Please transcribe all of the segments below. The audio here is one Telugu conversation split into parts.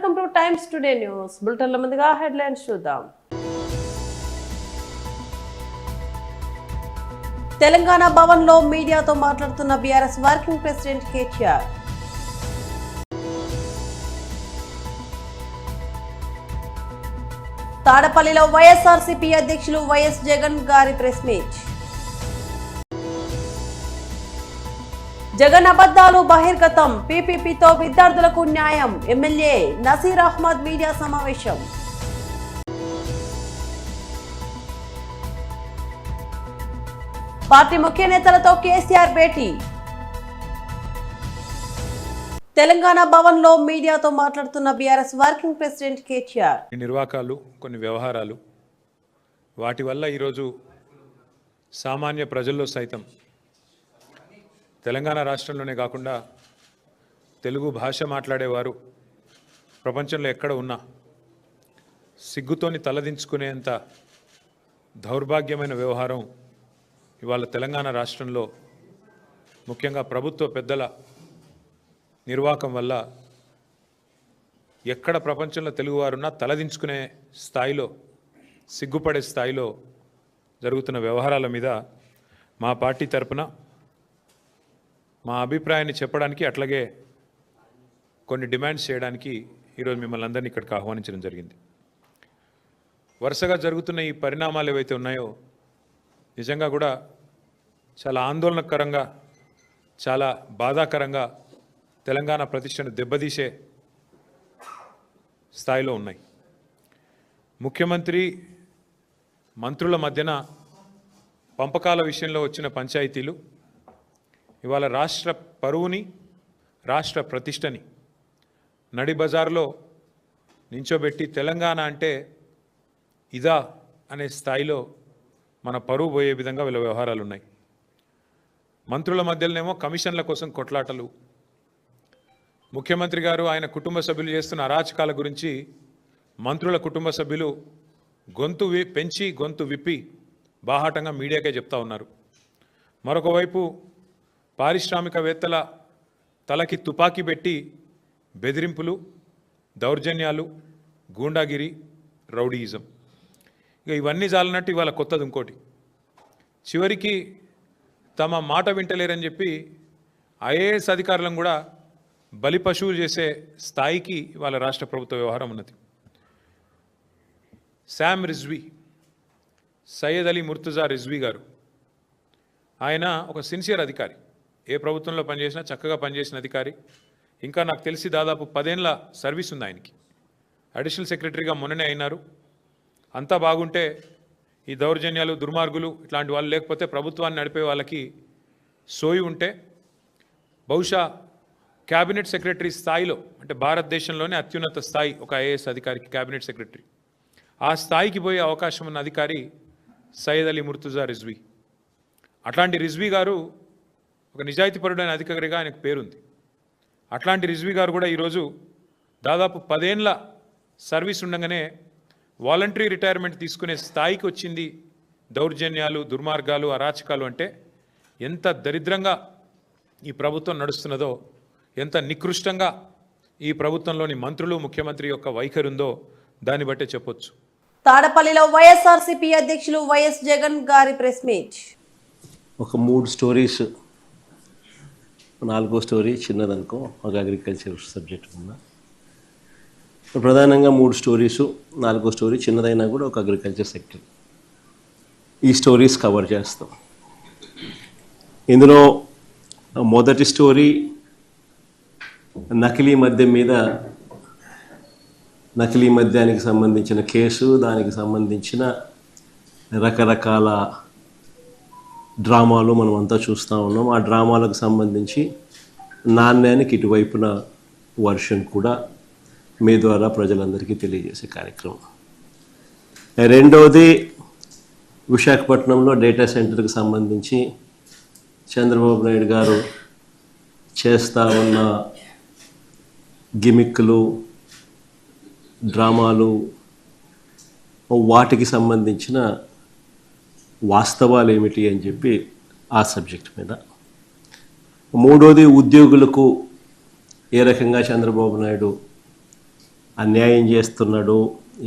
Welcome to Times Today news బులెటిన్ల ముందుగా హెడ్లైన్స్ చూద్దాం. తెలంగాణ భవన్ లో మీడియాతో మాట్లాడుతున్న బీఆర్ఎస్ వర్కింగ్ ప్రెసిడెంట్ కేటీఆర్. తాడపల్లిలో వైఎస్ఆర్సీపీ అధ్యక్షులు వైఎస్ జగన్ గారి ప్రెస్ మీట్. జగన్ అబద్ధాలు బహిర్గతం, పీపీపీతో విద్యార్థులకు న్యాయం, ఎమ్మెల్యే నసీర్ అహ్మద్ మీడియా సమావేశం. పార్టీ ముఖ్య నేతలతో కేసీఆర్ భేటీ. తెలంగాణ భవన్ లో మీడియాతో మాట్లాడుతున్న బీఆర్ఎస్ వర్కింగ్ ప్రెసిడెంట్ కేటీఆర్. నిర్వాకాలు, కొన్ని వ్యవహారాలు, వాటి వల్ల ఈరోజు సామాన్య ప్రజల్లో సైతం తెలంగాణ రాష్ట్రంలోనే కాకుండా తెలుగు భాష మాట్లాడేవారు ప్రపంచంలో ఎక్కడ ఉన్నా సిగ్గుతోని తలదించుకునేంత దౌర్భాగ్యమైన వ్యవహారం ఇవాళ తెలంగాణ రాష్ట్రంలో ముఖ్యంగా ప్రభుత్వ పెద్దల నిర్వాకం వల్ల ఎక్కడ ప్రపంచంలో తెలుగువారున్నా తలదించుకునే స్థాయిలో, సిగ్గుపడే స్థాయిలో జరుగుతున్న వ్యవహారాల మీద మా పార్టీ తరపున మా అభిప్రాయాన్ని చెప్పడానికి, అట్లాగే కొన్ని డిమాండ్స్ చేయడానికి ఈరోజు మిమ్మల్ని అందరినీ ఇక్కడికి ఆహ్వానించడం జరిగింది. వరుసగా జరుగుతున్న ఈ పరిణామాలు ఏవైతే ఉన్నాయో నిజంగా కూడా చాలా ఆందోళనకరంగా, చాలా బాధాకరంగా తెలంగాణ ప్రతిష్టను దెబ్బతీసే స్థాయిలో ఉన్నాయి. ముఖ్యమంత్రి మంత్రుల మధ్యన పంపకాల విషయంలో వచ్చిన పంచాయతీలు ఇవాళ రాష్ట్ర పరువుని, రాష్ట్ర ప్రతిష్టని నడి బజార్లో నించోబెట్టి తెలంగాణ అంటే ఇదా అనే స్థాయిలో మన పరువు పోయే విధంగా వీళ్ళ వ్యవహారాలు ఉన్నాయి. మంత్రుల మధ్యలోనేమో కమిషన్ల కోసం కొట్లాటలు, ముఖ్యమంత్రి గారు ఆయన కుటుంబ సభ్యులు చేస్తున్న అరాచకాల గురించి మంత్రుల కుటుంబ సభ్యులు గొంతు పెంచి, గొంతు విప్పి బాహాటంగా మీడియాకే చెప్తా ఉన్నారు. మరొక వైపు పారిశ్రామికవేత్తల తలకి తుపాకీ పెట్టి బెదిరింపులు, దౌర్జన్యాలు, గూండాగిరి, రౌడీయిజం, ఇక ఇవన్నీ చాలన్నట్టు ఇవాళ కొత్తది ఇంకోటి. చివరికి తమ మాట వింటలేరని చెప్పి ఐఏఎస్ అధికారులను కూడా బలి పశువులు చేసే స్థాయికి ఇవాళ రాష్ట్ర ప్రభుత్వ వ్యవహారం ఉన్నది. శామ్ రిజ్వీ, సయ్యద్ అలీ ముర్తుజా రిజ్వీ గారు, ఆయన ఒక సిన్సియర్ అధికారి, ఏ ప్రభుత్వంలో పనిచేసినా చక్కగా పనిచేసిన అధికారి. ఇంకా నాకు తెలిసి దాదాపు 10 ఏళ్ల సర్వీస్ ఉంది ఆయనకి. అడిషనల్ సెక్రటరీగా మొన్ననే అయినారు. అంతా బాగుంటే ఈ దౌర్జన్యాలు, దుర్మార్గులు ఇట్లాంటి వాళ్ళు లేకపోతే, ప్రభుత్వాన్ని నడిపే వాళ్ళకి సోయి ఉంటే బహుశా క్యాబినెట్ సెక్రటరీ స్థాయిలో, అంటే భారతదేశంలోనే అత్యున్నత స్థాయి ఒక ఐఏఎస్ అధికారికి క్యాబినెట్ సెక్రటరీ, ఆ స్థాయికి పోయే అవకాశం ఉన్న అధికారి సయ్యద్ అలీ ముర్తుజా రిజ్వీ. అట్లాంటి రిజ్వీ గారు ఒక నిజాయితీపరుడైన అధికారిగా ఆయనకు పేరుంది. అట్లాంటి రిజ్వీ గారు కూడా ఈరోజు దాదాపు 10 ఏళ్ల సర్వీస్ ఉండగానే వాలంటరీ రిటైర్మెంట్ తీసుకునే స్థాయికి వచ్చింది. దౌర్జన్యాలు, దుర్మార్గాలు, అరాచకాలు అంటే ఎంత దరిద్రంగా ఈ ప్రభుత్వం నడుస్తున్నదో, ఎంత నికృష్టంగా ఈ ప్రభుత్వంలోని మంత్రులు, ముఖ్యమంత్రి యొక్క వైఖరి ఉందో దాన్ని బట్టే చెప్పొచ్చు. తాడపల్లిలో వైఎస్ఆర్సీపీ అధ్యక్షులు వైఎస్ జగన్ గారి ప్రెస్ మీట్. ఒక 3 స్టోరీస్, 4వ స్టోరీ చిన్నదనుకో, ఒక అగ్రికల్చర్ సబ్జెక్ట్ ఉన్న ప్రధానంగా 3 స్టోరీసు, 4వ స్టోరీ చిన్నదైనా కూడా ఒక అగ్రికల్చర్ సెక్టర్. ఈ స్టోరీస్ కవర్ చేస్తాం. ఇందులో మొదటి స్టోరీ నకిలీ మద్యం మీద, నకిలీ మద్యానికి సంబంధించిన కేసు, దానికి సంబంధించిన రకరకాల డ్రామాలు మనం అంతా చూస్తూ ఉన్నాం. ఆ డ్రామాలకు సంబంధించి నాణ్యానికి ఇటువైపున వర్షన్ కూడా మీ ద్వారా ప్రజలందరికీ తెలియజేసే కార్యక్రమం. రెండవది విశాఖపట్నంలో డేటా సెంటర్కి సంబంధించి చంద్రబాబు నాయుడు గారు చేస్తూ ఉన్న గిమిక్లు, డ్రామాలు, వాటికి సంబంధించిన వాస్తవాలు ఏమిటి అని చెప్పి ఆ సబ్జెక్ట్ మీద. మూడోది ఉద్యోగులకు ఏ రకంగా చంద్రబాబు నాయుడు అన్యాయం చేస్తున్నాడు,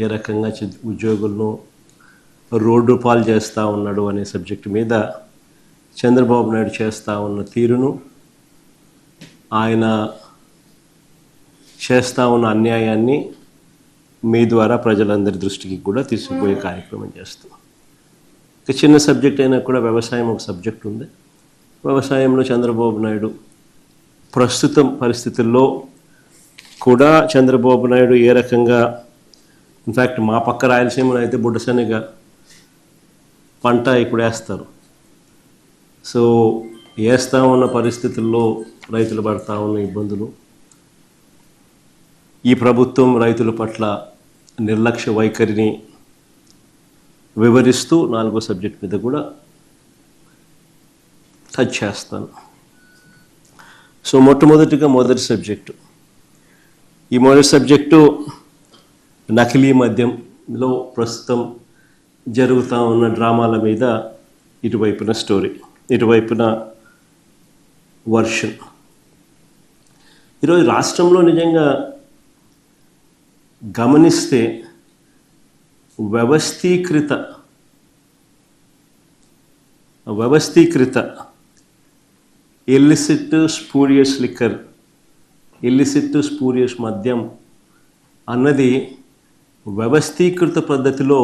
ఏ రకంగా ఉద్యోగులను రోడ్డు పాలు చేస్తూ ఉన్నాడు అనే సబ్జెక్టు మీద చంద్రబాబు నాయుడు చేస్తూ ఉన్న తీరును, ఆయన చేస్తూ ఉన్న అన్యాయాన్ని మీ ద్వారా ప్రజలందరి దృష్టికి కూడా తీసుకుపోయే కార్యక్రమం చేస్తాం. ఒక చిన్న సబ్జెక్ట్ అయినా కూడా వ్యవసాయం ఒక సబ్జెక్ట్ ఉంది. వ్యవసాయంలో చంద్రబాబు నాయుడు ప్రస్తుతం పరిస్థితుల్లో కూడా చంద్రబాబు నాయుడు ఏ రకంగా, ఇన్ఫ్యాక్ట్ మా పక్క రాయలసీమలో అయితే బుడ్డశనగ పంట ఇప్పుడు వేస్తారు. సో వేస్తూ ఉన్న పరిస్థితుల్లో రైతులు పడతా ఉన్న ఇబ్బందులు, ఈ ప్రభుత్వం రైతుల పట్ల నిర్లక్ష్య వైఖరిని వివరిస్తూ 4వ సబ్జెక్ట్ మీద కూడా టచ్ చేస్తాను. సో మొదటి సబ్జెక్టు, ఈ మొదటి సబ్జెక్టు నకిలీ మద్యంలో ప్రస్తుతం జరుగుతూ ఉన్న డ్రామాల మీద ఇటువైపున స్టోరీ, ఇటువైపున వర్షన్. ఈరోజు రాష్ట్రంలో నిజంగా గమనిస్తే వ్యవస్థీకృత illicit spurious liquor, illicit spurious మద్యం అన్నది వ్యవస్థీకృత పద్ధతిలో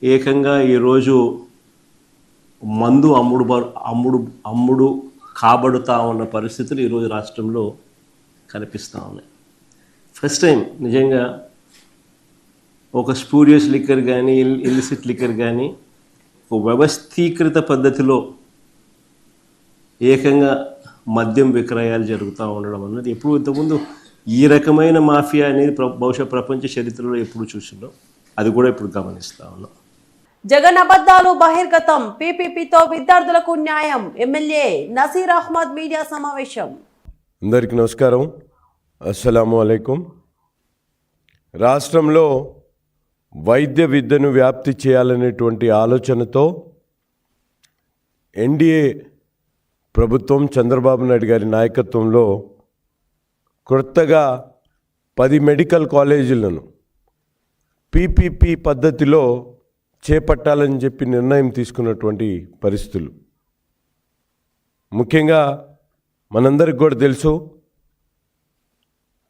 ఏకంగా ఈరోజు మందు అమ్ముడు కాబడుతూ ఉన్న పరిస్థితులు ఈరోజు రాష్ట్రంలో కనిపిస్తూ ఉన్నాయి. ఫస్ట్ టైం నిజంగా ఒక స్పూరియస్ లిక్కర్ కానీ ఇల్లిసిట్ లిక్కర్ కానీ ఒక వ్యవస్థీకృత పద్ధతిలో ఏకంగా మద్యం విక్రయాలు జరుగుతూ ఉండడం అన్నది ఎప్పుడు ఇంతకుముందు ఈ రకమైన మాఫియా అనేది బహుశా ప్రపంచ చరిత్రలో ఎప్పుడు చూసినాం, అది కూడా ఇప్పుడు గమనిస్తూ ఉన్నాం. జగన్ అబద్ధాలు బహిర్గతం, పీపీపీతో విద్యార్థులకు న్యాయం, ఎమ్మెల్యే నసీర్ అహ్మద్ మీడియా సమావేశం. అందరికీ నమస్కారం, అస్సలాము అలైకుం. రాష్ట్రంలో వైద్య విద్యను వ్యాప్తి చేయాలనేటువంటి ఆలోచనతో ఎన్డీఏ ప్రభుత్వం చంద్రబాబు నాయుడు గారి నాయకత్వంలో కొత్తగా 10 మెడికల్ కాలేజీలను పీపీపీ పద్ధతిలో చేపట్టాలని చెప్పి నిర్ణయం తీసుకున్నటువంటి పరిస్థితులు. ముఖ్యంగా మనందరికి కూడా తెలుసు,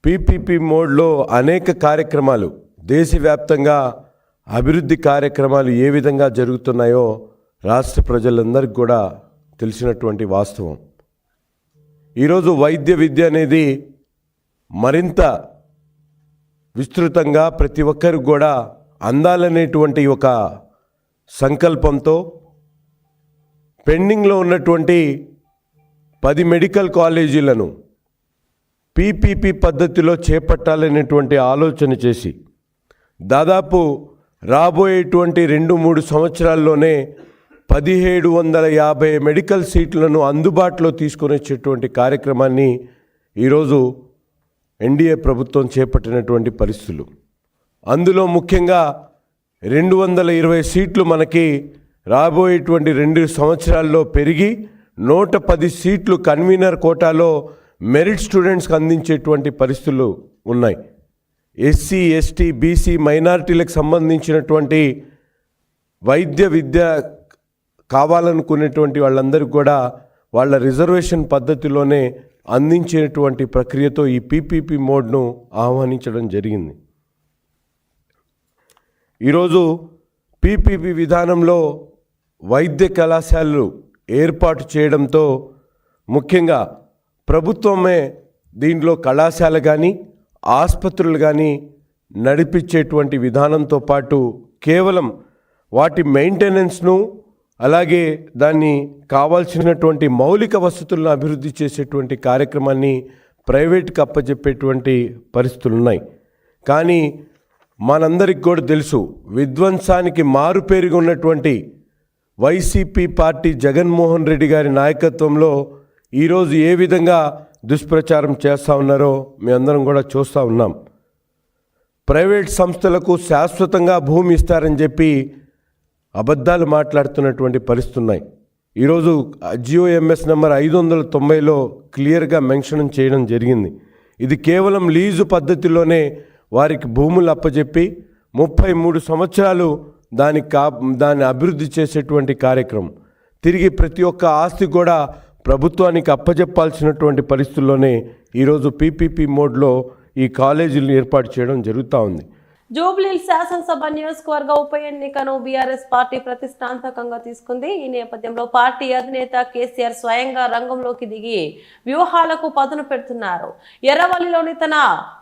పీపీపీ మోడ్లో అనేక కార్యక్రమాలు, దేశవ్యాప్తంగా అభివృద్ధి కార్యక్రమాలు ఏ విధంగా జరుగుతున్నాయో రాష్ట్ర ప్రజలందరికీ కూడా తెలిసినటువంటి వాస్తవం. ఈరోజు వైద్య విద్య అనేది మరింత విస్తృతంగా ప్రతి ఒక్కరికి కూడా అందాలనేటువంటి ఒక సంకల్పంతో పెండింగ్లో ఉన్నటువంటి 10 మెడికల్ కాలేజీలను పీపీపీ పద్ధతిలో చేపట్టాలనేటువంటి ఆలోచన చేసి దాదాపు రాబోయేటువంటి 2-3 సంవత్సరాల్లోనే 1750 మెడికల్ సీట్లను అందుబాటులో తీసుకొని వచ్చేటువంటి కార్యక్రమాన్ని ఈరోజు ఎన్డీఏ ప్రభుత్వం చేపట్టినటువంటి పరిస్థితులు. అందులో ముఖ్యంగా 220 సీట్లు మనకి రాబోయేటువంటి 2 సంవత్సరాల్లో పెరిగి 110 సీట్లు కన్వీనర్ కోటాలో మెరిట్ స్టూడెంట్స్కి అందించేటువంటి పరిస్థితులు ఉన్నాయి. ఎస్సీ, ఎస్టీ, బీసీ మైనారిటీలకు సంబంధించినటువంటి వైద్య విద్య కావాలనుకునేటువంటి వాళ్ళందరికీ కూడా వాళ్ళ రిజర్వేషన్ పద్ధతిలోనే అందించేటువంటి ప్రక్రియతో ఈ పీపీపీ మోడ్ను ఆహ్వానించడం జరిగింది. ఈరోజు పీపీపీ విధానంలో వైద్య కళాశాలలు ఏర్పాటు చేయడంతో ముఖ్యంగా ప్రభుత్వమే దీంట్లో కళాశాల కానీ ఆసుపత్రులు కానీ నడిపించేటువంటి విధానంతో పాటు కేవలం వాటి మెయింటెనెన్స్ను, అలాగే దాన్ని కావాల్సినటువంటి మౌలిక వసతులను అభివృద్ధి చేసేటువంటి కార్యక్రమాన్ని ప్రైవేట్కి అప్పచెప్పేటువంటి పరిస్థితులు ఉన్నాయి. కానీ మనందరికి కూడా తెలుసు, విధ్వంసానికి మారుపేరుగా ఉన్నటువంటి వైసీపీ పార్టీ జగన్మోహన్ రెడ్డి గారి నాయకత్వంలో ఈరోజు ఏ విధంగా దుష్ప్రచారం చేస్తూ ఉన్నారో మీ అందరం కూడా చూస్తూ ఉన్నాం. ప్రైవేట్ సంస్థలకు శాశ్వతంగా భూమి ఇస్తారని చెప్పి అబద్ధాలు మాట్లాడుతున్నటువంటి పరిస్థితులు ఉన్నాయి. ఈరోజు జియోఎంఎస్ నెంబర్ 590లో క్లియర్గా మెన్షన్ చేయడం జరిగింది. ఇది కేవలం లీజు పద్ధతిలోనే వారికి భూములు అప్పచెప్పి 33 సంవత్సరాలు దాన్ని అభివృద్ధి చేసేటువంటి కార్యక్రమం. తిరిగి ప్రతి ఒక్క ఆస్తి కూడా ప్రభుత్వానికి అప్పచెప్పాల్సినటువంటి పరిస్థితుల్లోనే ఈరోజు పీపీపీ మోడ్లో ఈ కాలేజీలను ఏర్పాటు చేయడం జరుగుతూ ఉంది. జూబ్లీహిల్స్ శాసనసభ నియోజకవర్గ ఉప ఎన్నికను బీఆర్ఎస్ పార్టీ ప్రతిష్టాత్మకంగా తీసుకుంది. ఈ నేపథ్యంలో పార్టీ అధినేత కేసీఆర్ స్వయంగా రంగంలోకి దిగి వ్యూహాలకు పదును పెడుతున్నారు. ఎర్రవల్లిలోని తన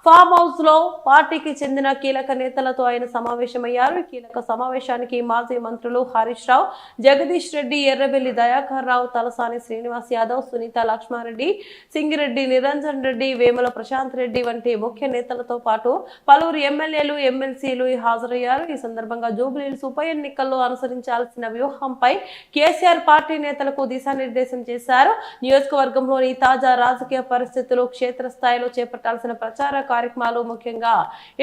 ఫామ్ హౌస్ లో పార్టీకి చెందిన కీలక నేతలతో ఆయన సమావేశమయ్యారు. ఈ కీలక సమావేశానికి మాజీ మంత్రులు హరీష్ రావు, జగదీష్ రెడ్డి, ఎర్రబెల్లి దయాకర్ రావు, తలసాని శ్రీనివాస్ యాదవ్, సునీత లక్ష్మారెడ్డి, సింగిరెడ్డి నిరంజన్ రెడ్డి, వేముల ప్రశాంత్ రెడ్డి వంటి ముఖ్య నేతలతో పాటు పలువురు ఎమ్మెల్యేలు, ఎమ్మెల్సీలు హాజరయ్యారు. ఈ సందర్భంగా జూబ్లీహిల్స్ ఉప ఎన్నికల్లో అనుసరించాల్సిన వ్యూహంపై కేసీఆర్ పార్టీ నేతలకు దిశానిర్దేశం చేశారు. నియోజకవర్గంలోని తాజా రాజకీయ పరిస్థితులు, క్షేత్రస్థాయిలో చేపట్టాల్సిన ప్రచార కార్యక్రమాలు, ముఖ్యంగా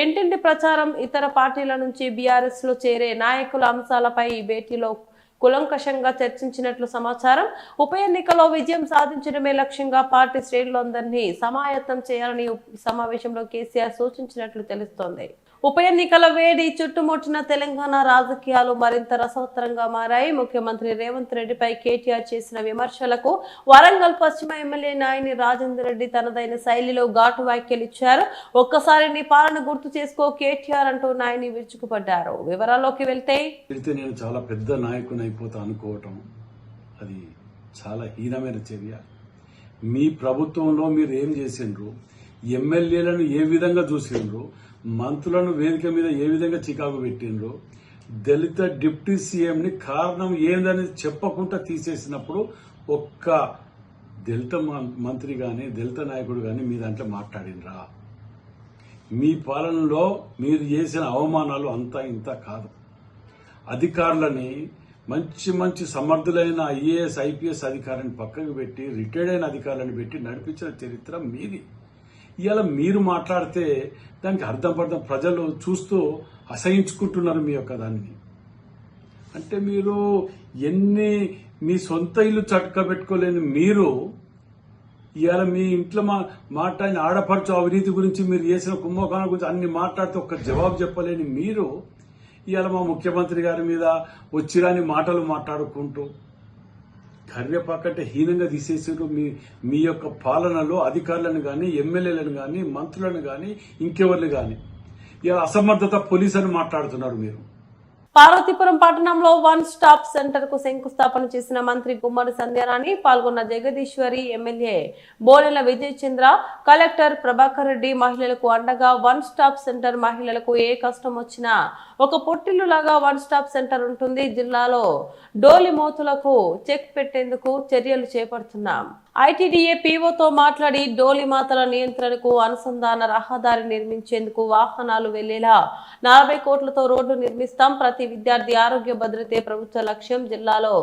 ఇంటింటి ప్రచారం, ఇతర పార్టీల నుంచి బీఆర్ఎస్ లో చేరే నాయకుల అంశాలపై ఈ భేటీలో కులంకషంగా చర్చించినట్లు సమాచారం. ఉప ఎన్నికల్లో విజయం సాధించడమే లక్ష్యంగా పార్టీ శ్రేణులందరినీ సమాయత్తం చేయాలని సమావేశంలో కేసీఆర్ సూచించినట్లు తెలుస్తోంది. ఉప ఎన్నికల వేడి చుట్టుముట్టిన తెలంగాణ రాజకీయాలు మరింత రసవత్తరంగా మారాయి. ముఖ్యమంత్రి రేవంత్ రెడ్డిపై కేటీఆర్ చేసిన విమర్శలకు వరంగల్ పశ్చిమ ఎమ్మెల్యే నాయని రాజేందర్ రెడ్డి తనదైన శైలిలో ఘాటు వ్యాఖ్యలిచ్చారు. ఒక్కసారి నీ పాలన గుర్తు చేసుకో కేటీఆర్ అంటూ నాయని విరుచుకుపడ్డారు. వివరాల్లోకి వెళ్తే నేను చాలా పెద్ద నాయకుని అయిపోతా అనుకోవటం అది చాలా హీనమైన చర్య. మీ ప్రభుత్వంలో మీరు ఏం చేసిండ్రు, ఎమ్మెల్యేలను ఏ విధంగా చూసిండ్రు, మంత్రులను వేదిక మీద ఏ విధంగా చికాకు పెట్టిండ్రు, దళిత డిప్యూటీ సీఎంని కారణం ఏందని చెప్పకుండా తీసేసినప్పుడు ఒక్క దళిత మంత్రి కానీ దళిత నాయకుడు కానీ మీ దాంట్లో మాట్లాడినరా? మీ పాలనలో మీరు చేసిన అవమానాలు అంతా ఇంత కాదు. అధికారులని మంచి మంచి సమర్థులైన ఐఏఎస్ ఐపీఎస్ అధికారులను పక్కకు పెట్టి రిటైర్డ్ అయిన అధికారులను పెట్టి నడిపించిన చరిత్ర మీది. ఇవాళ మీరు మాట్లాడితే దానికి అర్థం పర్థం ప్రజలు చూస్తూ అసహించుకుంటున్నారు మీ యొక్క దాన్ని. అంటే మీరు మీ సొంత ఇల్లు చక్కబెట్టుకోలేని మీరు ఇవాళ మీ ఇంట్లో మాట్లాడిన ఆడపడుచు అవినీతి గురించి, మీరు చేసిన కుంభకోణం గురించి అన్ని మాట్లాడితే ఒక్క జవాబు చెప్పలేని మీరు ఇవాళ మా ముఖ్యమంత్రి గారి మీద వచ్చిరాని మాటలు మాట్లాడుకుంటూ కర్యపాకంటే హీనంగా తీసేసారు. మీ యొక్క పాలనలో అధికారులను కానీ, ఎమ్మెల్యేలను కానీ, మంత్రులను కానీ, ఇంకెవరిని కానీ ఇలా అసమర్థత పోలీస్ అని మాట్లాడుతున్నారు మీరు. పార్వతీపురం పట్టణంలో వన్ స్టాప్ సెంటర్ కు శంకుస్థాపన చేసిన మంత్రి గుమ్మడి సంధ్యారాణి, పాల్గొన్న జగదీశ్వరి, ఎమ్మెల్యే బోనెల విజయ్ చంద్ర, కలెక్టర్ ప్రభాకర్ రెడ్డి మహిళలకు అండగా వన్ స్టాప్ సెంటర్, మహిళలకు ఏ కష్టం వచ్చినా ఒక పొట్టిల్లు లాగా వన్ స్టాప్ సెంటర్ ఉంటుంది. జిల్లాలో డోలి మోతులకు చెక్ పెట్టేందుకు చర్యలు చేపడుతున్నాం. ఐటీడీఏ పీఓతో మాట్లాడి డోలి మాతల నియంత్రణకు అనుసంధాన రహదారి నిర్మించేందుకు వాహనాలు వెళ్లేలా 40 కోట్లతో రోడ్డు నిర్మిస్తాం. ప్రతి విద్యార్థి ఆరోగ్య భద్రతే ప్రభుత్వ లక్ష్యం. జిల్లాలో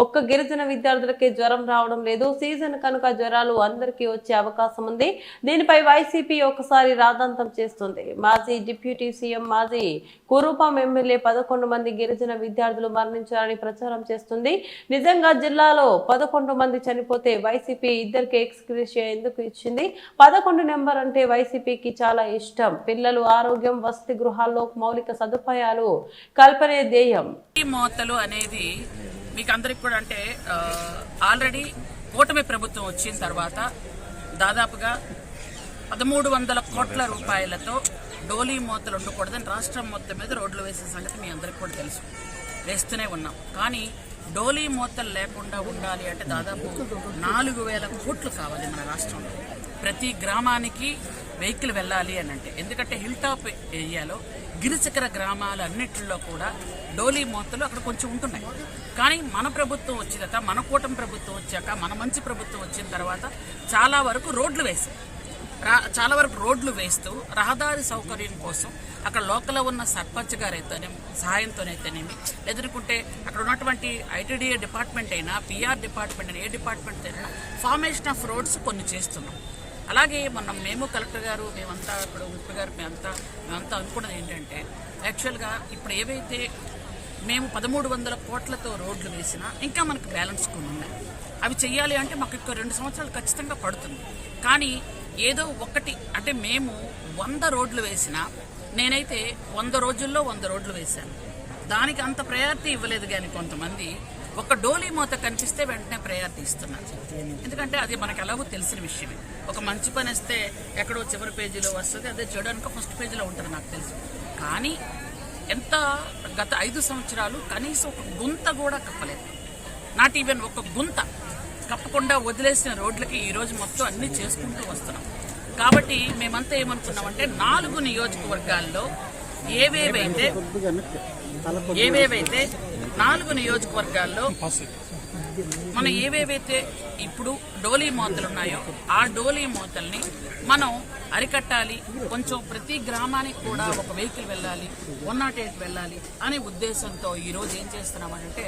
ఒక్క గిరిజన విద్యార్థులకే జ్వరం రావడం లేదు. సీజన్ కనుక జ్వరాలు అందరికీ వచ్చే అవకాశం ఉంది. దీనిపై వైసీపీ ఒకసారి రాద్ధాంతం చేస్తుంది. మాజీ డిప్యూటీ సీఎం, మాజీ కురూపం ఎమ్మెల్యే 11 మంది గిరిజన విద్యార్థులు మరణించారని ప్రచారం చేస్తుంది. నిజంగా జిల్లాలో 11 మంది చనిపోతే వైసీపీ ఇద్దరికి ఎక్స్గ్రేషియా ఎందుకు ఇచ్చింది? 11 నెంబర్ అంటే వైసీపీకి చాలా ఇష్టం. పిల్లలు ఆరోగ్యం, వసతి గృహాల్లో మౌలిక సదుపాయాలు కల్పనే ధ్యేయం. మోతలు అనేది మీకు అందరికి కూడా అంటే ఆల్రెడీ కూటమి ప్రభుత్వం వచ్చిన తర్వాత దాదాపుగా 1300 కోట్ల రూపాయలతో డోలీ మోతలు ఉండకూడదని రాష్ట్రం మొత్తం మీద రోడ్లు వేసే సంగతి మీ అందరికి కూడా తెలుసు. వేస్తూనే ఉన్నాం. కానీ డోలీ మోతలు లేకుండా ఉండాలి అంటే దాదాపు 4000 కోట్లు కావాలి మన రాష్ట్రంలో. ప్రతి గ్రామానికి వెహికల్ వెళ్ళాలి అని అంటే, ఎందుకంటే హిల్ టాప్ ఏరియాలో గిరిచక్ర గ్రామాలన్నింటిలో కూడా డోలీ మోతలు అక్కడ కొంచెం ఉంటున్నాయి. కానీ మన ప్రభుత్వం వచ్చినాక, మన కూటమి ప్రభుత్వం వచ్చాక, మన మంచి ప్రభుత్వం వచ్చిన తర్వాత చాలా వరకు రోడ్లు వేస్తూ రహదారి సౌకర్యం కోసం అక్కడ లోకల్లో ఉన్న సర్పంచ్ గారైతేనేమి, సహాయంతోనైతేనేమి, ఎదుర్కొంటే అక్కడ ఉన్నటువంటి ఐటీడీఏ డిపార్ట్మెంట్ అయినా, పిఆర్ డిపార్ట్మెంట్ అయినా, ఏ డిపార్ట్మెంట్ అయినా ఫార్మేషన్ ఆఫ్ రోడ్స్ కొన్ని చేస్తున్నాం. అలాగే మేము కలెక్టర్ గారు, మేమంతా ఇప్పుడు ముఖ్య గారు మేమంతా అనుకున్నది ఏంటంటే, యాక్చువల్గా ఇప్పుడు ఏవైతే మేము 1300 కోట్లతో రోడ్లు వేసినా ఇంకా మనకు బ్యాలెన్స్ కొన్ని ఉన్నాయి. అవి చెయ్యాలి అంటే మాకు ఇంకో 2 సంవత్సరాలు ఖచ్చితంగా పడుతుంది. కానీ ఏదో ఒకటి అంటే మేము 100 రోడ్లు వేసినా నేనైతే 100 రోజుల్లో 100 రోడ్లు వేశాను. దానికి అంత ప్రయారిటీ ఇవ్వలేదు. కానీ కొంతమంది ఒక డోలీ మూత కనిపిస్తే వెంటనే ప్రయారిటీ ఇస్తున్నారు. ఎందుకంటే అది మనకు ఎలాగో తెలిసిన విషయమే. ఒక మంచి పని వస్తే ఎక్కడో చివరి పేజీలో వస్తుంది, అదే చెడు అనుకో ఫస్ట్ పేజీలో ఉంటుంది, నాకు తెలుసు. కానీ ఎంత గత 5 సంవత్సరాలు కనీసం ఒక గుంత కూడా కప్పలేదు. నాట్ ఈవెన్ ఒక గుంత కప్పకుండా వదిలేసిన రోడ్లకి ఈరోజు మొత్తం అన్ని చేసుకుంటూ వస్తున్నాం. కాబట్టి మేమంతా ఏమనుకున్నామంటే 4 నియోజకవర్గాల్లో ఏవేవైతే 4 నియోజకవర్గాల్లో మనం ఏవేవైతే ఇప్పుడు డోలీ మోతలు ఉన్నాయో ఆ డోలీ మోతల్ని మనం అరికట్టాలి. కొంచెం ప్రతి గ్రామానికి కూడా ఒక వెహికల్ వెళ్ళాలి, 108 వెళ్ళాలి అనే ఉద్దేశంతో ఈరోజు ఏం చేస్తున్నామంటే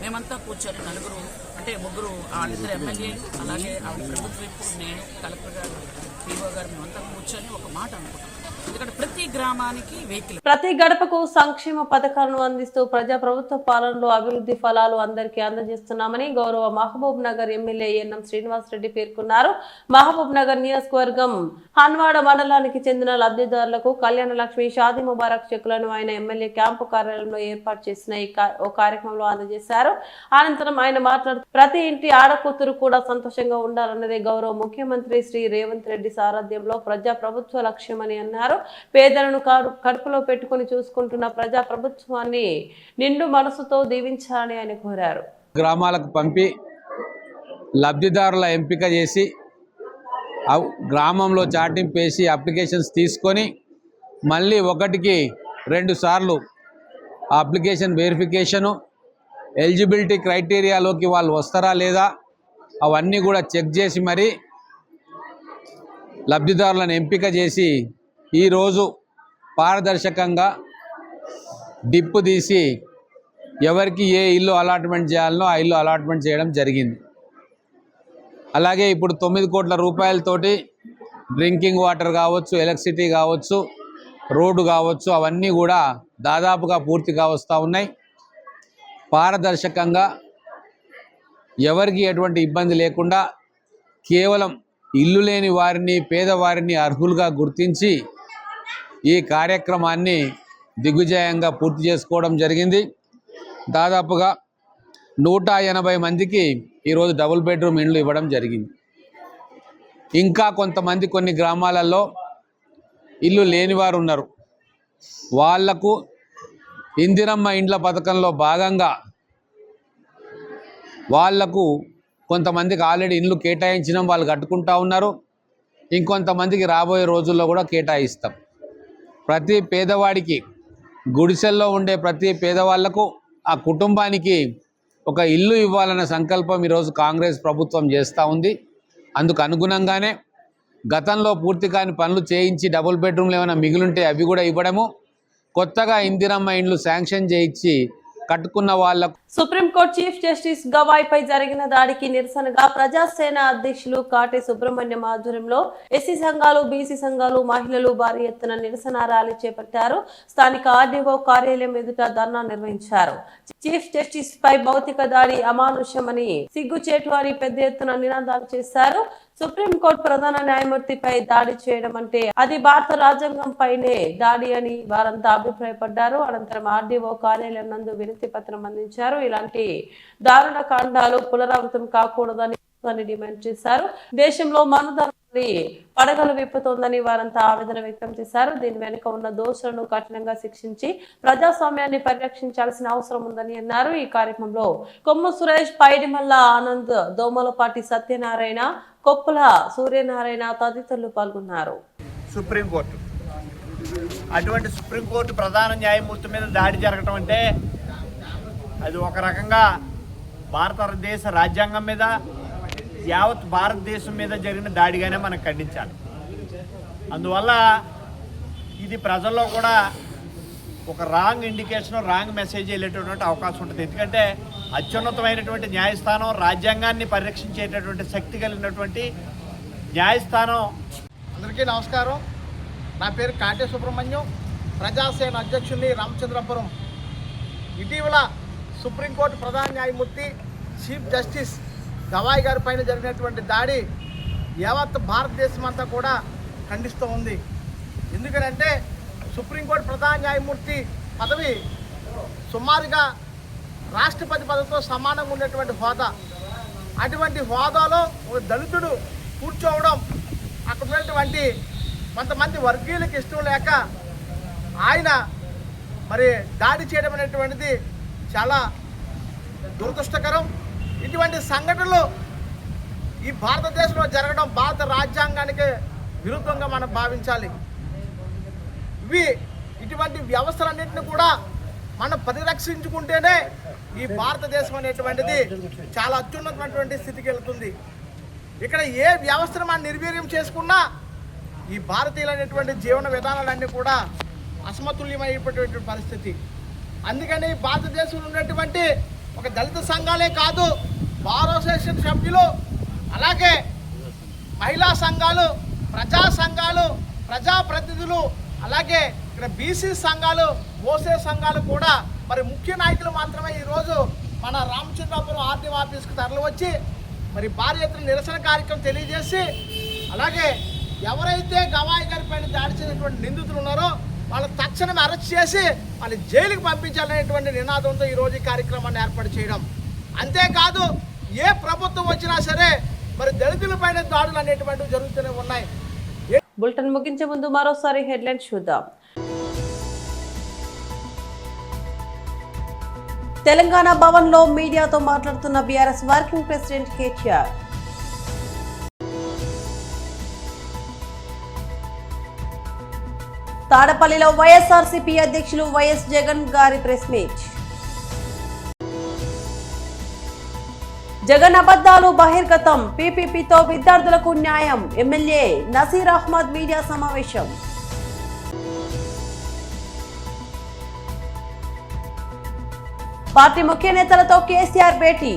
మేమంతా కూర్చొని 3 వాళ్ళిద్దరు ఎమ్మెల్యేలు, అలాగే ఆవిడ ప్రభుత్వం, ఇప్పుడు నేను, కలెక్టర్ గారు, పీఓ గారు, మేమంతా కూర్చొని ఒక మాట అనుకుంటాం. ఎందుకంటే ప్రతి గ్రామానికి వెహికల్, ప్రతి గడపకు సంక్షేమ పథకాలను అందిస్తూ ప్రజా ప్రభుత్వ పాలనలో అభివృద్ధి ఫలాలు అందరికీ అందజేస్తున్నామని గౌరవ మహబూబ్ నగర్ ఎమ్మెల్యే ఎన్ఎం శ్రీనివాసరెడ్డి పేర్కొన్నారు. మహబూబ్ నగర్ నియోజకవర్గం హన్వాడ మండలానికి చెందిన లబ్ధిదారులకు కళ్యాణ లక్ష్మి, షాదీ ముబారక్ చెక్కులను ఆయన ఎమ్మెల్యే క్యాంపు కార్యాలయంలో ఏర్పాటు చేసిన ఓ కార్యక్రమంలో అందజేశారు. అనంతరం ఆయన మాట్లాడుతూ ప్రతి ఇంటి ఆడకూతురు కూడా సంతోషంగా ఉండాలన్నదే గౌరవ ముఖ్యమంత్రి శ్రీ రేవంత్ రెడ్డి సారథ్యంలో ప్రజా ప్రభుత్వ లక్ష్యమని అన్నారు. పేదలను కడుపులో పెట్టుకుని చూసుకుంటున్న ప్రజా ప్రభుత్వాన్ని నిండు మనసుతో దీవించాలని ఆయన కోరారు. గ్రామాలకు పంపి లబ్ధిదారుల ఎంపిక చేసి గ్రామంలో చాటింపు వేసి అప్లికేషన్స్ తీసుకొని మళ్ళీ 1కి 2 సార్లు అప్లికేషన్ వెరిఫికేషను, ఎలిజిబిలిటీ క్రైటీరియాలోకి వాళ్ళు వస్తారా లేదా అవన్నీ కూడా చెక్ చేసి మరి లబ్ధిదారులను ఎంపిక చేసి ఈరోజు పారదర్శకంగా డిప్పు తీసి ఎవరికి ఏ ఇల్లు అలాట్మెంట్ చేయాలనో ఆ ఇల్లు అలాట్మెంట్ చేయడం జరిగింది. అలాగే ఇప్పుడు 9 కోట్ల రూపాయలతోటి డ్రింకింగ్ వాటర్ కావచ్చు, ఎలక్ట్రిసిటీ కావచ్చు, రోడ్డు కావచ్చు, అవన్నీ కూడా దాదాపుగా పూర్తిగా వస్తూ ఉన్నాయి. పారదర్శకంగా ఎవరికి ఎటువంటి ఇబ్బంది లేకుండా కేవలం ఇల్లు లేని వారిని, పేదవారిని అర్హులుగా గుర్తించి ఈ కార్యక్రమాన్ని దిగ్విజయంగా పూర్తి చేసుకోవడం జరిగింది. దాదాపుగా 180 మందికి ఈరోజు డబుల్ బెడ్రూమ్ ఇండ్లు ఇవ్వడం జరిగింది. ఇంకా కొంతమంది కొన్ని గ్రామాలలో ఇల్లు లేని వారు ఉన్నారు. వాళ్లకు ఇందిరమ్మ ఇండ్ల పథకంలో భాగంగా వాళ్లకు కొంతమందికి ఆల్రెడీ ఇండ్లు కేటాయించడం, వాళ్ళు కట్టుకుంటా ఉన్నారు. ఇంకొంతమందికి రాబోయే రోజుల్లో కూడా కేటాయిస్తాం. ప్రతి పేదవాడికి, గుడిసెల్లో ఉండే ప్రతి పేదవాళ్లకు, ఆ కుటుంబానికి ఒక ఇల్లు ఇవ్వాలన్న సంకల్పం ఈరోజు కాంగ్రెస్ ప్రభుత్వం చేస్తూ ఉంది. అందుకు అనుగుణంగానే గతంలో పూర్తి కాని పనులు చేయించి డబుల్ బెడ్రూమ్లు ఏమైనా మిగిలింటే అవి కూడా ఇవ్వడము, కొత్తగా ఇందిరమ్మ ఇండ్లు శాంక్షన్ చేయించి కట్టుకున్న వాళ్ళకు. సుప్రీంకోర్టు చీఫ్ జస్టిస్ గవాయ్ పై జరిగిన దాడికి నిరసనగా ప్రజాసేన అధ్యక్షులు కాటే సుబ్రహ్మణ్యం ఆధ్వర్యంలో ఎస్సీ సంఘాలు, బీసీ సంఘాలు, మహిళలు భారీ ఎత్తున నిరసన ర్యాలీ చేపట్టారు. స్థానిక ఆర్డీఓ కార్యాలయం ఎదుట ధర్నా నిర్వహించారు. చీఫ్ జస్టిస్ పై భౌతిక దాడి అమానుష్యమని, సిగ్గుచేటు అని పెద్ద ఎత్తున నినాదాలు చేశారు. సుప్రీంకోర్టు ప్రధాన న్యాయమూర్తిపై దాడి చేయడం అంటే అది భారత రాజ్యాంగం పైనే దాడి అని వారంతా అభిప్రాయపడ్డారు. అనంతరం ఆర్డీఓ కార్యాలయం నందు వినతి పత్రం అందించారు. ఇలాంటి దారుణ కాండాలు పునరావృతం కాకూడదని డిమాండ్ చేశారు. దేశంలో మనుధర్మని పడగలు విప్పుతోందని వారంతా ఆవేదన వ్యక్తం చేశారు. దీని వెనుక ఉన్న దోషులను కఠినంగా శిక్షించి ప్రజాస్వామ్యాన్ని పరిరక్షించాల్సిన అవసరం ఉందని అన్నారు. ఈ కార్యక్రమంలో కొమ్ము సురేష్, పైడిమల్ల ఆనంద్, దోమలపాటి సత్యనారాయణ, కొప్పుల సూర్యనారాయణ తదితరులు పాల్గొన్నారు. సుప్రీంకోర్టు అటువంటి సుప్రీంకోర్టు ప్రధాన న్యాయమూర్తి మీద దాడి జరగటం అంటే అది ఒక రకంగా భారతదేశ రాజ్యాంగం మీద, యావత్ భారతదేశం మీద జరిగిన దాడిగానే మనం ఖండించాలి. అందువల్ల ఇది ప్రజల్లో కూడా ఒక రాంగ్ ఇండికేషన్, రాంగ్ మెసేజ్ వెళ్ళేటటువంటి అవకాశం ఉంటుంది. ఎందుకంటే అత్యున్నతమైనటువంటి న్యాయస్థానం, రాజ్యాంగాన్ని పరిరక్షించేటటువంటి శక్తి కలిగినటువంటి న్యాయస్థానం. అందరికీ నమస్కారం. నా పేరు కాటే సుబ్రహ్మణ్యం, ప్రజాసేన అధ్యక్షుడిని, రామచంద్రపురం. ఇటీవల సుప్రీంకోర్టు ప్రధాన న్యాయమూర్తి చీఫ్ జస్టిస్ గవాయ్ గారి పైన జరిగినటువంటి దాడి యావత్ భారతదేశం అంతా కూడా ఖండిస్తూ ఉంది. ఎందుకంటే సుప్రీంకోర్టు ప్రధాన న్యాయమూర్తి పదవి సుమారుగా రాష్ట్రపతి పదవితో సమానంగా ఉన్నటువంటి హోదా. అటువంటి హోదాలో ఒక దళితుడు కూర్చోవడం అక్కడ ఉన్నటువంటి కొంతమంది వర్గీయులకు ఇష్టం లేక ఆయన మరి దాడి చేయడం అనేటువంటిది చాలా దురదృష్టకరం. ఇటువంటి సంఘటనలు ఈ భారతదేశంలో జరగడం భారత రాజ్యాంగానికి విరుద్ధంగా మనం భావించాలి. ఇటువంటి వ్యవస్థలన్నింటినీ కూడా మనం పరిరక్షించుకుంటేనే ఈ భారతదేశం అనేటువంటిది చాలా అత్యున్నతమైనటువంటి స్థితికి వెళ్తుంది. ఇక్కడ ఏ వ్యవస్థను మనం నిర్వీర్యం చేసుకున్నా ఈ భారతీయులు అనేటువంటి జీవన విధానాలన్నీ కూడా అసమతుల్యమైనటువంటి పరిస్థితి. అందుకని భారతదేశంలో ఉన్నటువంటి ఒక దళిత సంఘాలే కాదు, బార్ అసోసియేషన్ సభ్యులు, అలాగే మహిళా సంఘాలు, ప్రజా సంఘాలు, ప్రజాప్రతినిధులు, అలాగే ఇక్కడ బీసీ సంఘాలు, ఓసీ సంఘాలు కూడా మరి ముఖ్య నాయకులు మాత్రమే ఈరోజు మన రామచంద్రాపురం ఆర్డీఓ ఆఫీస్కి తరలి వచ్చి మరి భారీ ఎత్తున నిరసన కార్యక్రమం తెలియజేసి, అలాగే ఎవరైతే గవాయి గారి పైన దాడి చేసినటువంటి నిందితులు ఉన్నారో వాళ్ళు తక్షణం అరెస్ట్ చేసి వాళ్ళు జైలుకి పంపించాలనేటువంటి నినాదంతో ఈరోజు ఈ కార్యక్రమాన్ని ఏర్పాటు చేయడం. అంతేకాదు ఏ ప్రభుత్వం వచ్చినా సరే మరి దళితుల పైన దాడులు అనేటువంటివి జరుగుతూనే ఉన్నాయి. బులెటిన్ ముగించే ముందు మరోసారి హెడ్లైన్స్ చూద్దాం. తెలంగాణ భవన్ లో మీడియాతో మాట్లాడుతున్న బీఆర్ఎస్ వర్కింగ్ ప్రెసిడెంట్ కేటీఆర్. తాడపల్లిలో వైఎస్ఆర్సీపీ అధ్యక్షులు వైఎస్ జగన్ గారి ప్రెస్ మీట్. జగన్ అబద్ధాలు బహిర్గతం, పీపీపీతో విద్యార్థులకు న్యాయం, ఎమ్మెల్యే నసీర్ అహ్మద్ మీడియా సమావేశం. పార్టీ ముఖ్య నేతలతో కేసీఆర్ భేటీ.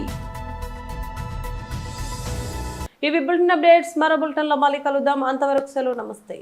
ఇవి బులెటిన్ అప్డేట్స్. మరో బులెటిన్లో మళ్ళీ కలుద్దాం. అంతవరకు సెలవు, నమస్తే.